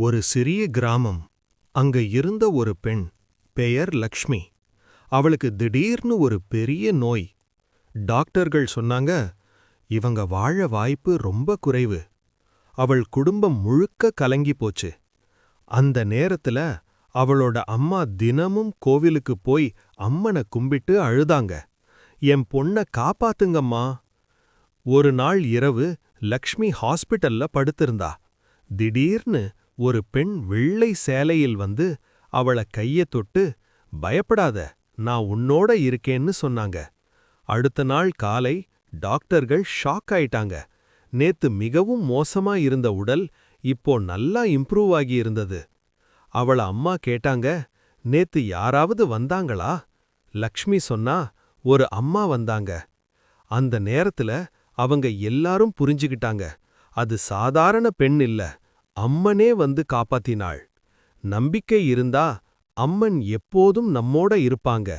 ஒரு சிறிய கிராமம். அங்க இருந்த ஒரு பெண், பெயர் லக்ஷ்மி. அவளுக்கு திடீர்னு ஒரு பெரிய நோய். டாக்டர்கள் சொன்னாங்க, இவங்க வாழ வாய்ப்பு ரொம்ப குறைவு. அவள் குடும்பம் முழுக்க கலங்கி போச்சு. அந்த நேரத்துல அவளோட அம்மா தினமும் கோவிலுக்கு போய் அம்மனை கும்பிட்டு அழுதாங்க, என் பொண்ண காப்பாத்துங்கம்மா. ஒரு நாள் இரவு லக்ஷ்மி ஹாஸ்பிட்டல்ல படுத்திருந்தா. திடீர்னு ஒரு பெண் வெள்ளை சேலையில் வந்து அவள கைய தொட்டு, பயப்படாத, நான் உன்னோட இருக்கேன்னு சொன்னாங்க. அடுத்த நாள் காலை டாக்டர்கள் ஷாக் ஆயிட்டாங்க. நேத்து மிகவும் மோசமா இருந்த உடல் இப்போ நல்லா இம்ப்ரூவ் ஆகி இருந்தது. அவள அம்மா கேட்டாங்க, நேத்து யாராவது வந்தாங்களா? லக்ஷ்மி சொன்னா, ஒரு அம்மா வந்தாங்க. அந்த நேரத்துல அவங்க எல்லாரும் புரிஞ்சுகிட்டாங்க, அது சாதாரண பெண் இல்ல, அம்மனே வந்து காப்பாத்தினாள். நம்பிக்கை இருந்தா அம்மன் எப்போதும் நம்மோட இருப்பாங்க.